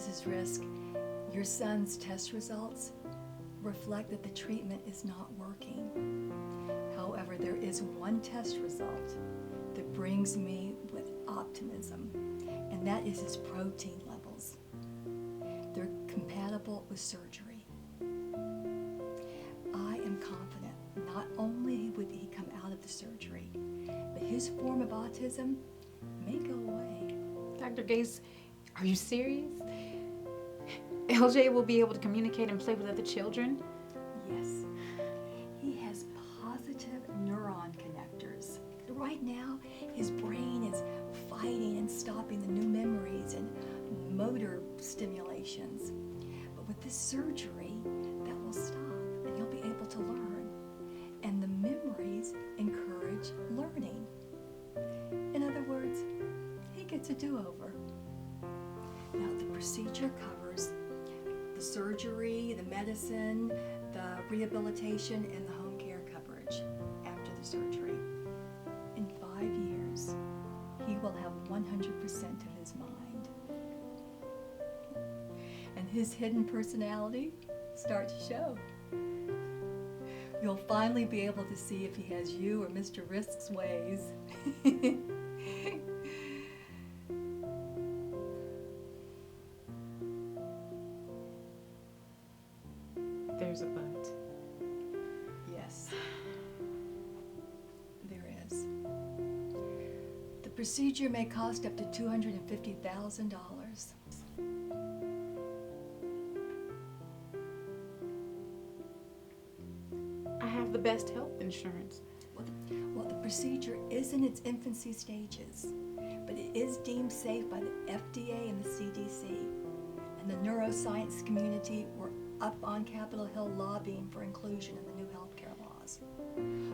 Mrs. Risk, your son's test results reflect that the treatment is not working. However, there is one test result that brings me with optimism, and that is his protein levels. They're compatible with surgery. I am confident not only would he come out of the surgery, but his form of autism may go away. Dr. Gates, are you serious? LJ will be able to communicate and play with other children? Yes. He has positive neuron connectors. Right now, his brain is fighting and stopping the new memories and motor stimulations. But with this surgery, that will stop and he'll be able to learn. And the memories encourage learning. In other words, he gets a do-over. Now, the procedure covers the surgery, the medicine, the rehabilitation, and the home care coverage after the surgery. In 5 years, he will have 100% of his mind. And his hidden personality start to show. You'll finally be able to see if he has you or Mr. Risk's ways. There's a but. Yes, there is. The procedure may cost up to $250,000. I have the best health insurance. Well, the procedure is in its infancy stages, but it is deemed safe by the FDA and the CDC. And the neuroscience community were up on Capitol Hill lobbying for inclusion in the new healthcare laws.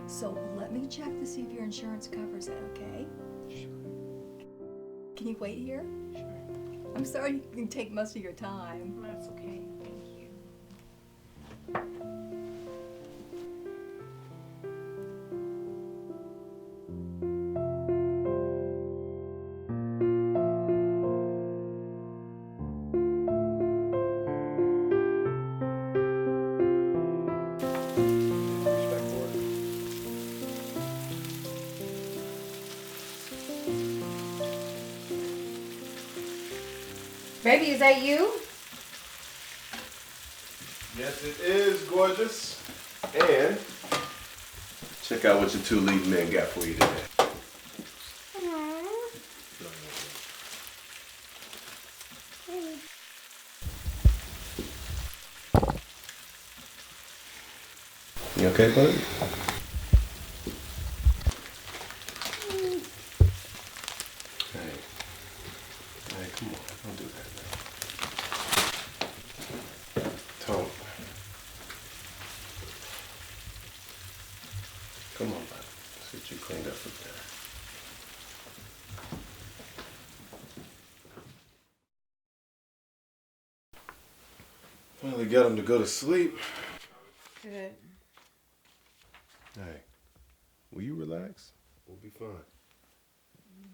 So let me check to see if your insurance covers it, okay? Sure. Can you wait here? Sure. I'm sorry you can take most of your time. That's okay. Thank you. Baby, is that you? Yes, it is, gorgeous. And check out what your two lead men got for you today. You okay, buddy? Hey, come on, don't do that now. Tone. Come on, buddy. Let's get you cleaned up with that. Finally got him to go to sleep. Good. Hey, will you relax? We'll be fine.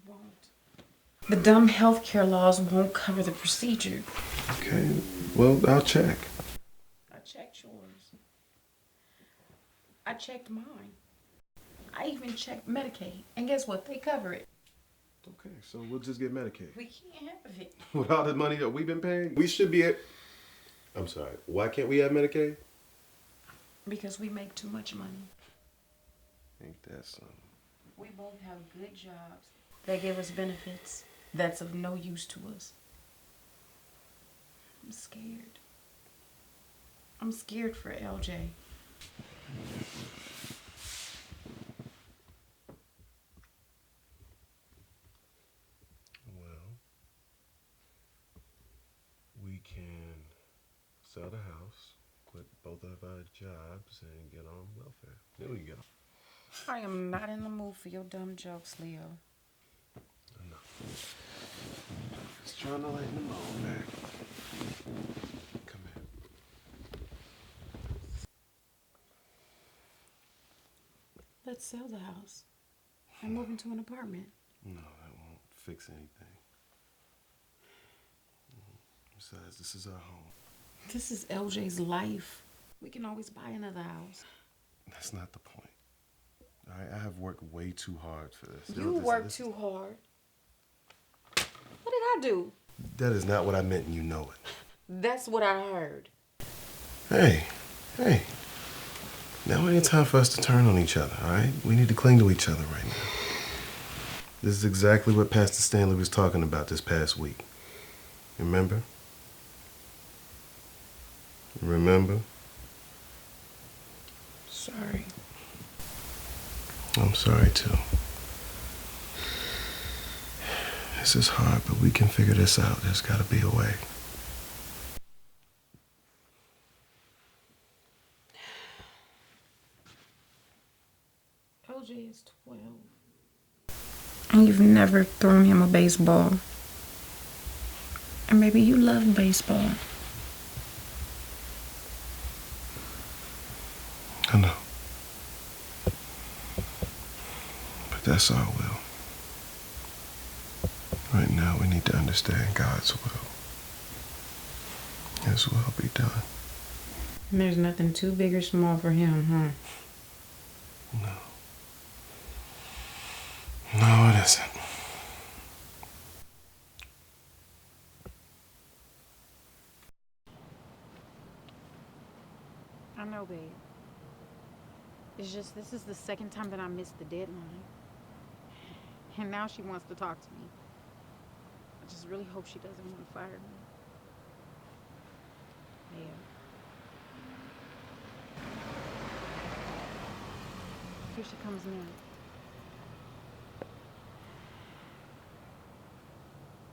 Won't. The dumb healthcare laws won't cover the procedure. Okay, well, I'll check. I checked yours. I checked mine. I even checked Medicaid. And guess what? They cover it. Okay, so we'll just get Medicaid. We can't have it. With all the money that we've been paying, we should be at... I'm sorry, why can't we have Medicaid? Because we make too much money. Ain't that something? We both have good jobs. They give us benefits that's of no use to us. I'm scared. I'm scared for LJ. Well, we can sell the house, quit both of our jobs, and get on welfare. There we go. I am not in the mood for your dumb jokes, Leo. I know. Just trying to lighten the mood back. Come here. Let's sell the house and move into an apartment. No, that won't fix anything. Besides, this is our home. This is LJ's life. We can always buy another house. That's not the point. All right, I have worked way too hard for this. You worked too hard. What did I do? That is not what I meant, and you know it. That's what I heard. Hey. Now ain't time for us to turn on each other, all right? We need to cling to each other right now. This is exactly what Pastor Stanley was talking about this past week. Remember? Remember? Sorry. I'm sorry, too. This is hard, but we can figure this out. There's got to be a way. LJ is 12. And you've never thrown him a baseball. And maybe you love baseball. I know. But that's our will. Right now, we need to understand God's will. His will be done. And there's nothing too big or small for him, huh? No. No, it isn't. I know, babe. It's just this is the second time that I missed the deadline. And now she wants to talk to me. I just really hope she doesn't want to fire me. Yeah. Here she comes now.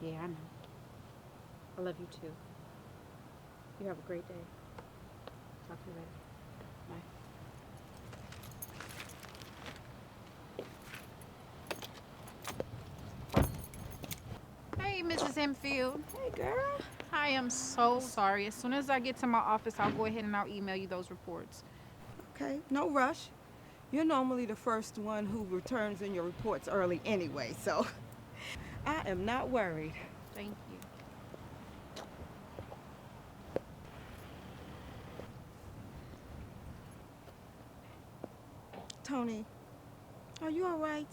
Yeah, I know. I love you too. You have a great day. Talk to you later. Bye. Hey, Mrs. Enfield. Hey, girl. I am so sorry. As soon as I get to my office, I'll go ahead and I'll email you those reports. Okay, no rush. You're normally the first one who returns in your reports early anyway, so I am not worried. Thank you. Tony, are you all right?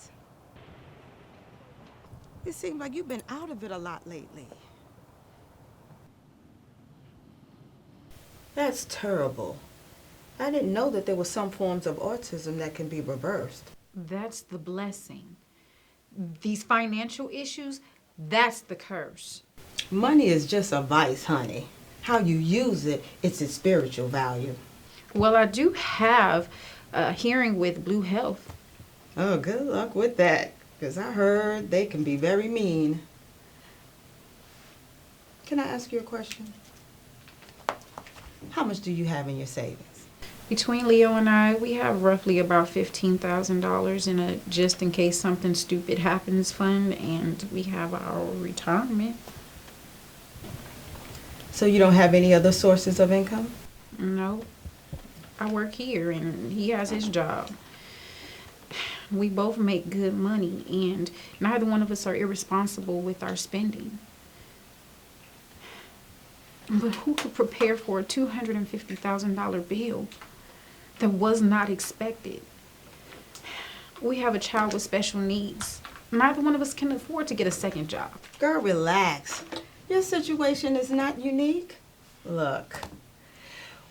It seems like you've been out of it a lot lately. That's terrible. I didn't know that there were some forms of autism that can be reversed. That's the blessing. These financial issues, that's the curse. Money is just a vice, honey. How you use it, it's its spiritual value. Well, I do have a hearing with Blue Health. Oh, good luck with that, because I heard they can be very mean. Can I ask you a question? How much do you have in your savings? Between Leo and I, we have roughly about $15,000 in a just in case something stupid happens fund, and we have our retirement. So you don't have any other sources of income? No. I work here and he has his job. We both make good money and neither one of us are irresponsible with our spending. But who could prepare for a $250,000 bill that was not expected? We have a child with special needs. Neither one of us can afford to get a second job. Girl, relax. Your situation is not unique. Look,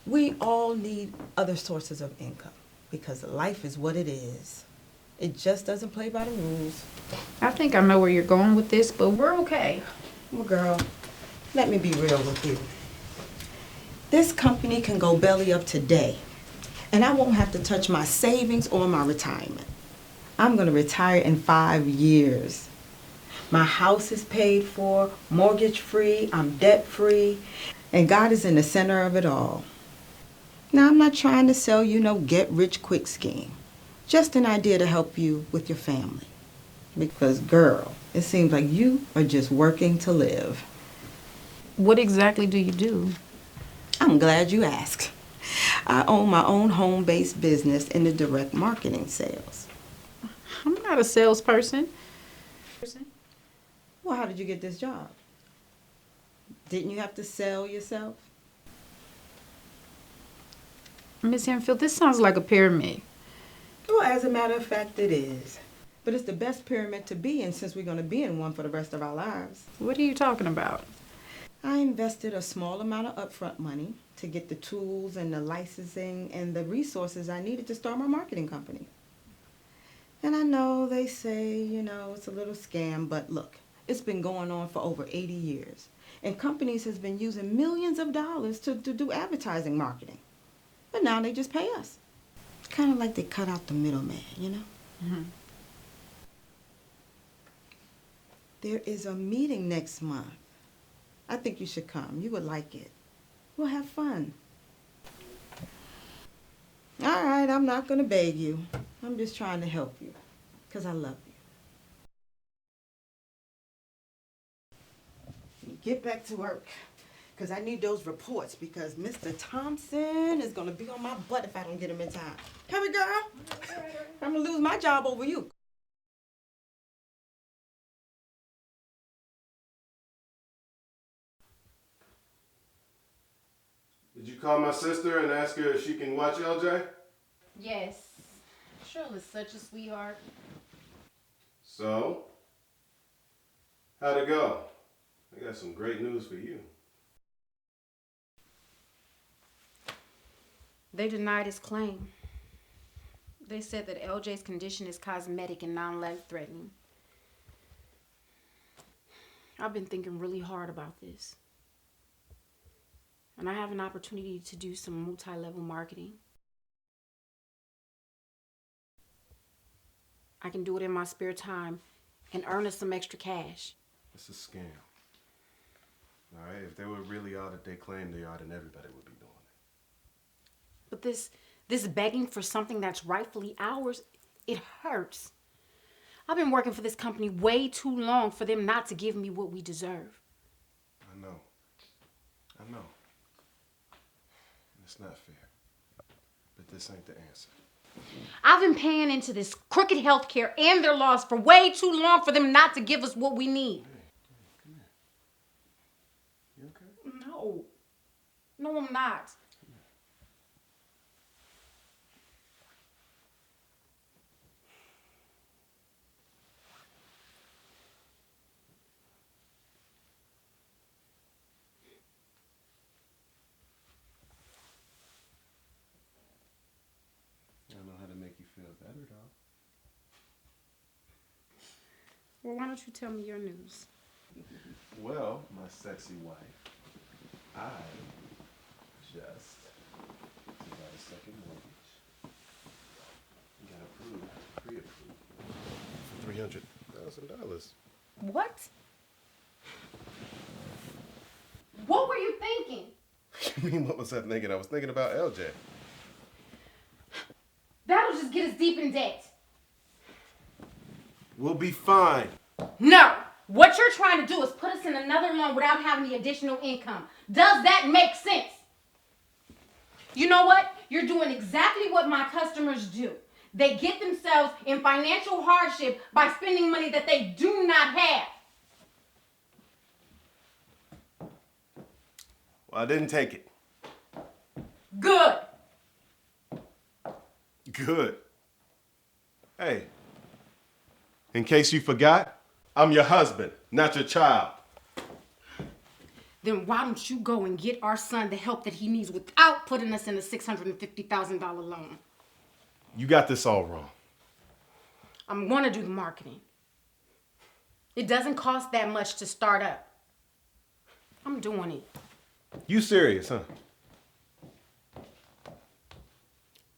we all need other sources of income because life is what it is. It just doesn't play by the rules. I think I know where you're going with this, but we're okay. Well, girl, let me be real with you. This company can go belly up today, and I won't have to touch my savings or my retirement. I'm going to retire in 5 years. My house is paid for, mortgage-free, I'm debt-free, and God is in the center of it all. Now, I'm not trying to sell you no get-rich-quick scheme. Just an idea to help you with your family. Because, girl, it seems like you are just working to live. What exactly do you do? I'm glad you asked. I own my own home-based business in the direct marketing sales. I'm not a salesperson. Well, how did you get this job? Didn't you have to sell yourself? Miss Hanfield, this sounds like a pyramid. Well, as a matter of fact, it is. But it's the best pyramid to be in since we're going to be in one for the rest of our lives. What are you talking about? I invested a small amount of upfront money to get the tools and the licensing and the resources I needed to start my marketing company. And I know they say, it's a little scam, but look, it's been going on for over 80 years. And companies has been using millions of dollars to do advertising marketing. But now they just pay us. It's kind of like they cut out the middleman, Mm-hmm. There is a meeting next month. I think you should come. You would like it. We'll have fun. All right, I'm not going to beg you. I'm just trying to help you because I love you. Get back to work because I need those reports because Mr. Thompson is going to be on my butt if I don't get him in time. Hurry, girl. I'm going to lose my job over you. Did you call my sister and ask her if she can watch LJ? Yes. Shirley's such a sweetheart. So? How'd it go? I got some great news for you. They denied his claim. They said that LJ's condition is cosmetic and non-life-threatening. I've been thinking really hard about this. And I have an opportunity to do some multi-level marketing. I can do it in my spare time and earn us some extra cash. It's a scam. All right, if they were really all that they claim they are, then everybody would be doing it. But this begging for something that's rightfully ours, it hurts. I've been working for this company way too long for them not to give me what we deserve. I know. It's not fair. But this ain't the answer. I've been paying into this crooked healthcare and their laws for way too long for them not to give us what we need. Hey, come here. You okay? No. No, I'm not. I don't know how to make you feel better, though. Well, why don't you tell me your news? Well, my sexy wife, I just took out a second mortgage and got approved, pre-approved, for $300,000. What? What were you thinking? You mean, what was I thinking? I was thinking about LJ. That'll just get us deep in debt. We'll be fine. No. What you're trying to do is put us in another loan without having the additional income. Does that make sense? You know what? You're doing exactly what my customers do. They get themselves in financial hardship by spending money that they do not have. Well, I didn't take it. Good. Good. Hey, in case you forgot, I'm your husband, not your child. Then why don't you go and get our son the help that he needs without putting us in a $650,000 loan? You got this all wrong. I'm going to do the marketing. It doesn't cost that much to start up. I'm doing it. You serious, huh?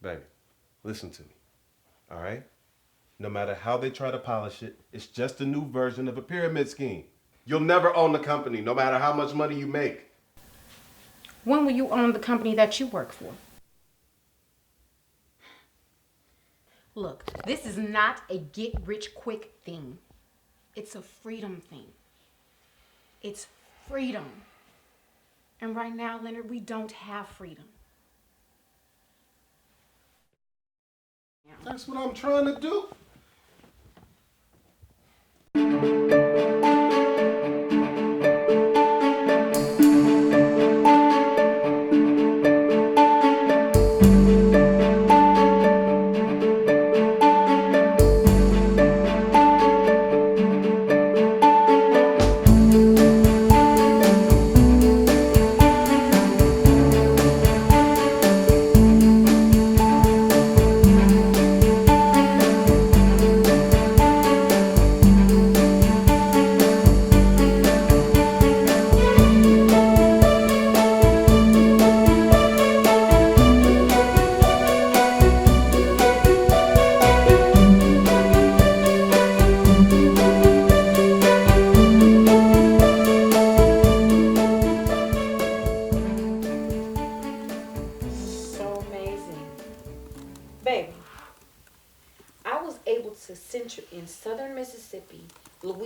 Baby, listen to me, all right? No matter how they try to polish it, it's just a new version of a pyramid scheme. You'll never own the company, no matter how much money you make. When will you own the company that you work for? Look, this is not a get-rich-quick thing. It's a freedom thing. It's freedom. And right now, Leonard, we don't have freedom. That's what I'm trying to do.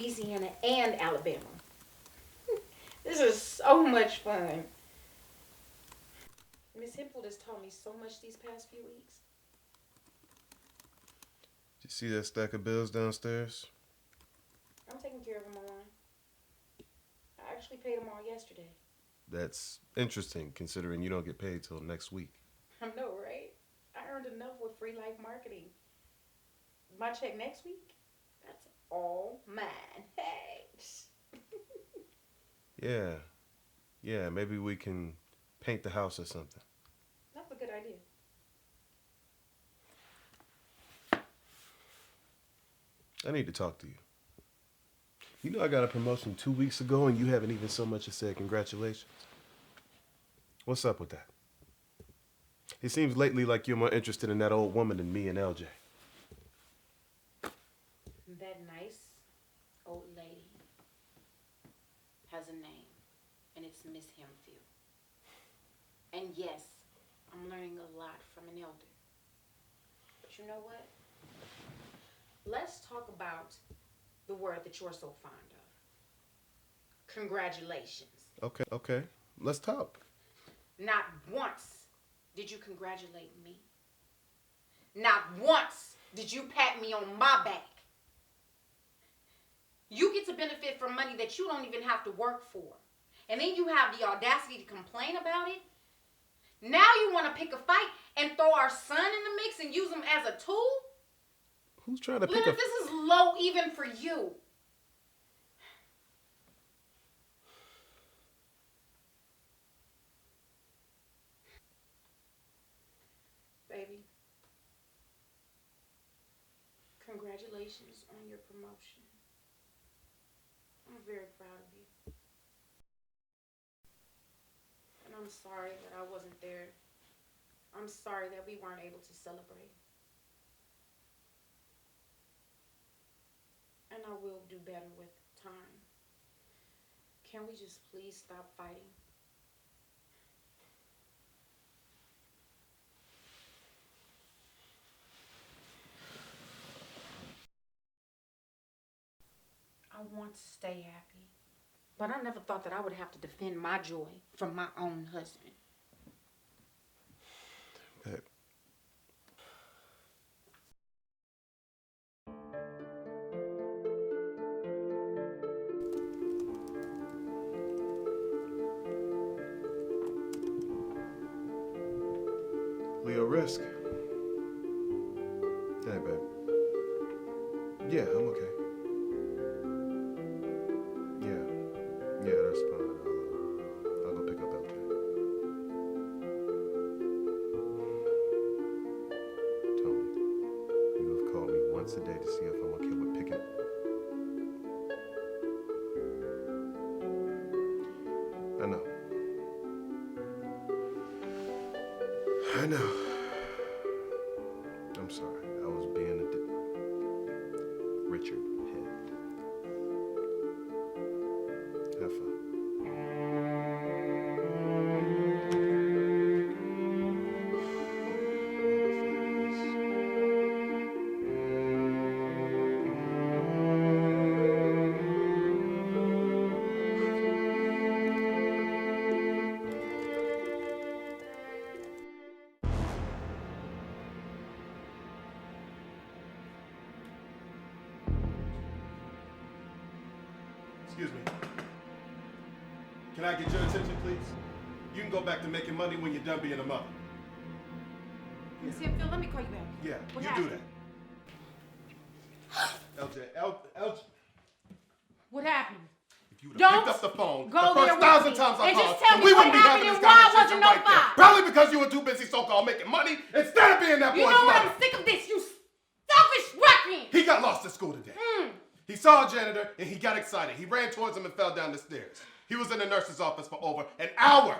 Louisiana and Alabama. This is so much fun. Miss Hipple has taught me so much these past few weeks. Did you see that stack of bills downstairs? I'm taking care of them online. I actually paid them all yesterday. That's interesting, considering you don't get paid till next week. I know, right? I earned enough with free life marketing. My check next week, that's all mine. Hey. Yeah, maybe we can paint the house or something. That's a good idea. I need to talk to you. You know I got a promotion 2 weeks ago and you haven't even so much as said congratulations. What's up with that? It seems lately like you're more interested in that old woman than me and LJ. That nice old lady has a name, and it's Miss Hempfield. And yes, I'm learning a lot from an elder. But you know what? Let's talk about the word that you're so fond of. Congratulations. Okay. Let's talk. Not once did you congratulate me. Not once did you pat me on my back. You get to benefit from money that you don't even have to work for. And then you have the audacity to complain about it. Now you want to pick a fight and throw our son in the mix and use him as a tool? Who's trying to pick Leonard, this is low even for you. Baby, congratulations on your promotion. I'm very proud of you. And I'm sorry that I wasn't there. I'm sorry that we weren't able to celebrate. And I will do better with time. Can we just please stop fighting? I want to stay happy, but I never thought that I would have to defend my joy from my own husband. Babe. Leo Risk. Hey, babe. Yeah, I'm okay. Yeah, that's fine. I'll go pick up LJ. Tony, you have called me once a day to see if I'm okay with picking. I know. I'm sorry. I was being a Richard, head. Have fun. Excuse me. Can I get your attention, please? You can go back to making money when you're done being a mother. Miss Hempfield, let me call you back. Yeah, What you happened? do that. LJ. What happened? If you would Don't have picked up the phone go the there first with 1,000 me. times I And called, just tell then me we what wouldn't be having happened this and why conversation wasn't no right there. fire. Probably because you were too busy so-called making money instead of being that boy's You know what? mother. I'm sick of this, you selfish ruffian. He got lost at school today. He saw a janitor and he got excited. He ran towards him and fell down the stairs. He was in the nurse's office for over an hour.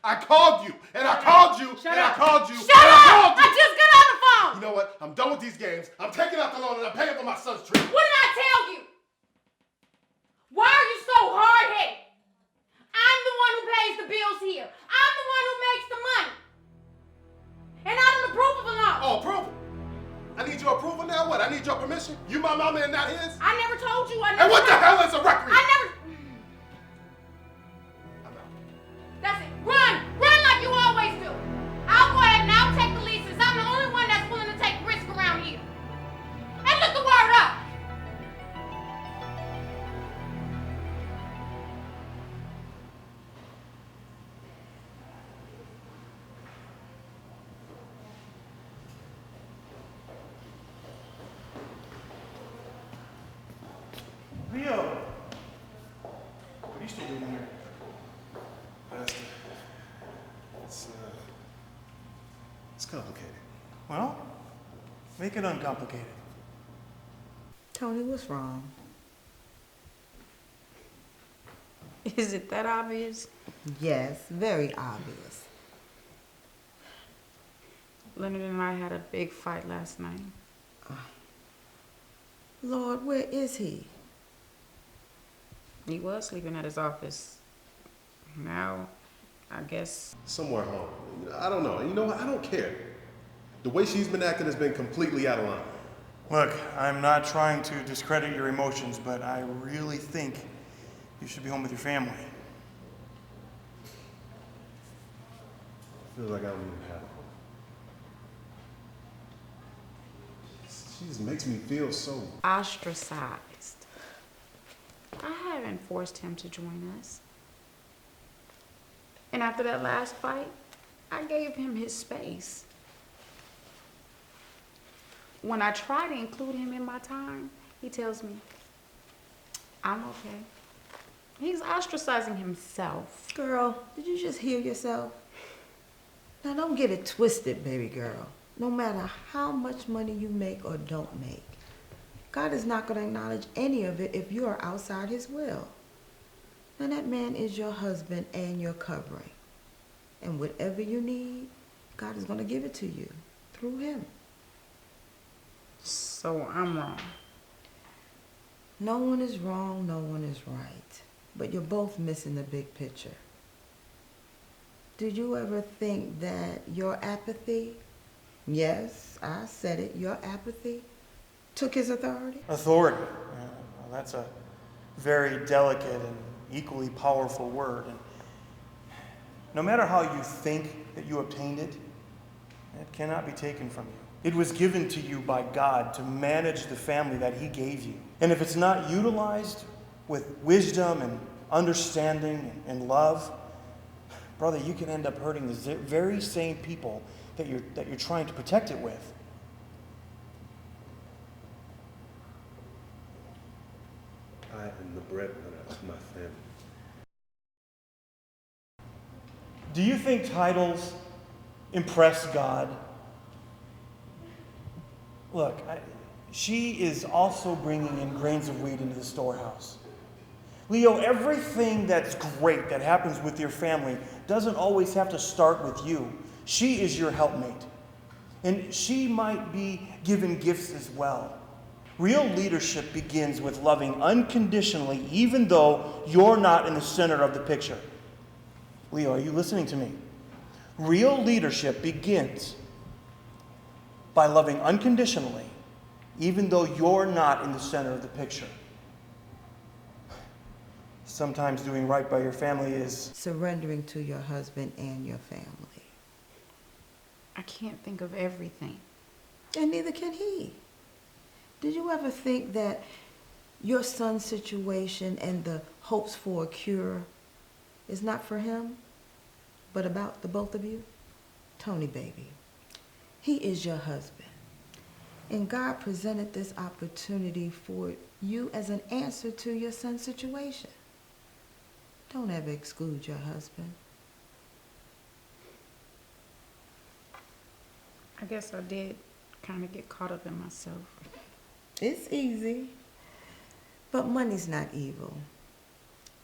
I called you, and I called you, and I called you, and I called you. I just got on the phone. You know what? I'm done with these games. I'm taking out the loan and I'm paying for my son's treatment. What did I tell you? Why are you so hard-headed? I'm the one who pays the bills here. I'm the one who makes the money. And I don't approve of a loan. Oh, approval. I need your approval now? What? I need your permission? position? You my mama and not his? I never told you. I never. And what the hell is a recreation? I never. I'm out. That's it. Run! Run like you always do. I'll go ahead and I'll take the lead since I'm the only one that's willing to take risk around here. And look the word up. Leo, what are you still doing here? Pastor, it's complicated. Well, make it uncomplicated. Tony, what's wrong? Is it that obvious? Yes, very obvious. Leonard and I had a big fight last night. Lord, where is he? He was sleeping at his office. Now, I guess. Somewhere home. I don't know. You know what? I don't care. The way she's been acting has been completely out of line. Look, I'm not trying to discredit your emotions, but I really think you should be home with your family. Feels like I don't even have one. She just makes me feel so Ostracized. I haven't forced him to join us. And after that last fight, I gave him his space. When I try to include him in my time, he tells me, I'm okay. He's ostracizing himself. Girl, did you just hear yourself? Now don't get it twisted, baby girl. No matter how much money you make or don't make, God is not going to acknowledge any of it if you are outside his will. And that man is your husband and your covering. And whatever you need, God is going to give it to you through him. So I'm wrong. No one is wrong, no one is right. But you're both missing the big picture. Did you ever think that your apathy, yes, I said it, your apathy, took his authority? Authority. Well, that's a very delicate and equally powerful word. And no matter how you think that you obtained it, it cannot be taken from you. It was given to you by God to manage the family that he gave you. And if it's not utilized with wisdom and understanding and love, brother, you can end up hurting the very same people that you're trying to protect it with. I am the breadwinner of my family. Do you think titles impress God? Look, she is also bringing in grains of wheat into the storehouse. Leo, everything that's great that happens with your family doesn't always have to start with you. She is your helpmate. And she might be given gifts as well. Real leadership begins with loving unconditionally, even though you're not in the center of the picture. Leo, are you listening to me? Real leadership begins by loving unconditionally, even though you're not in the center of the picture. Sometimes doing right by your family is surrendering to your husband and your family. I can't think of everything. And neither can he. Did you ever think that your son's situation and the hopes for a cure is not for him, but about the both of you? Tony, baby, he is your husband. And God presented this opportunity for you as an answer to your son's situation. Don't ever exclude your husband. I guess I did kind of get caught up in myself. It's easy. But money's not evil.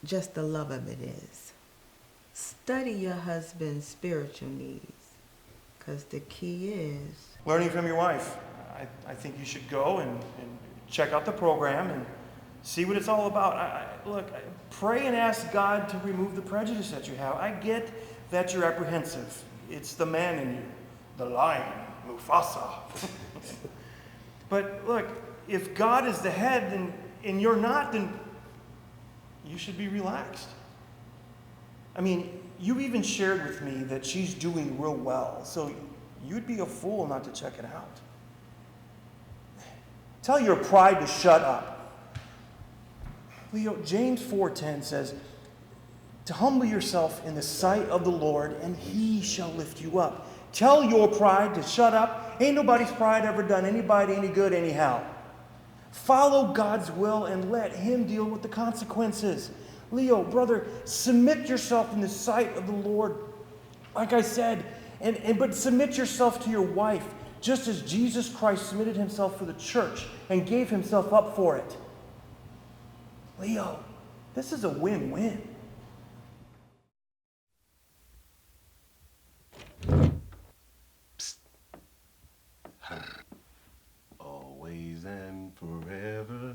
Just the love of it is. Study your husband's spiritual needs. Because the key is learning from your wife. I think you should go and check out the program and see what it's all about. Look, pray and ask God to remove the prejudice that you have. I get that you're apprehensive. It's the man in you, the lion, Mufasa. But look, if God is the head and you're not, then you should be relaxed. I mean, you even shared with me that she's doing real well, so you'd be a fool not to check it out. Tell your pride to shut up. Leo, James 4:10 says, to humble yourself in the sight of the Lord, and he shall lift you up. Tell your pride to shut up. Ain't nobody's pride ever done anybody any good anyhow. Follow God's will and let him deal with the consequences. Leo, brother, submit yourself in the sight of the Lord. Like I said, but submit yourself to your wife, just as Jesus Christ submitted himself for the church and gave himself up for it. Leo, this is a win-win. Always and forever.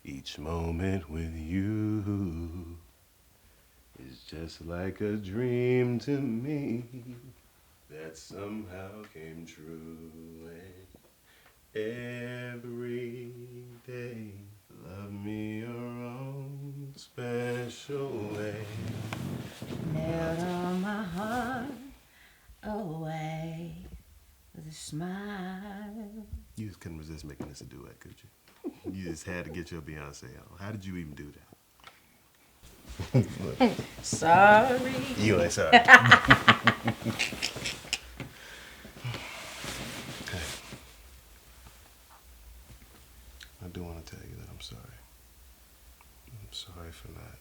Each moment with you is just like a dream to me that somehow came true. And every day, love me your own special way. Melt all my heart away with a smile. You just couldn't resist making this a duet, could you? You just had to get your Beyonce on. How did you even do that? Sorry. You ain't sorry. Okay. I do want to tell you that I'm sorry. I'm sorry for not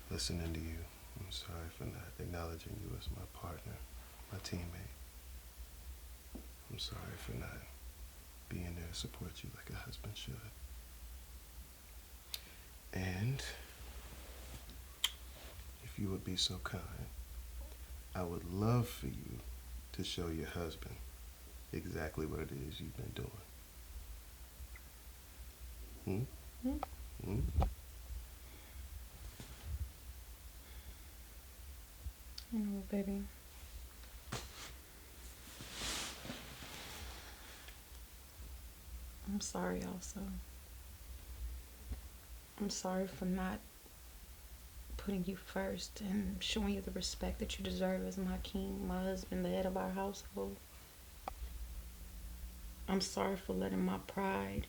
listening to you. I'm sorry for not acknowledging you as my partner, my teammate. I'm sorry for not being there to support you like a husband should. And if you would be so kind, I would love for you to show your husband exactly what it is you've been doing. I know, baby. I'm sorry also. I'm sorry for not putting you first and showing you the respect that you deserve as my king, my husband, the head of our household. I'm sorry for letting my pride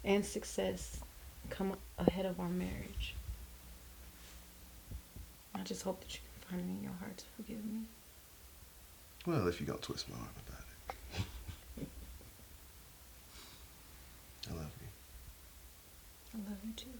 and success come ahead of our marriage. I just hope that you can find it in your heart to forgive me. Well, if you're going to twist my arm about it. I love you. I love you too.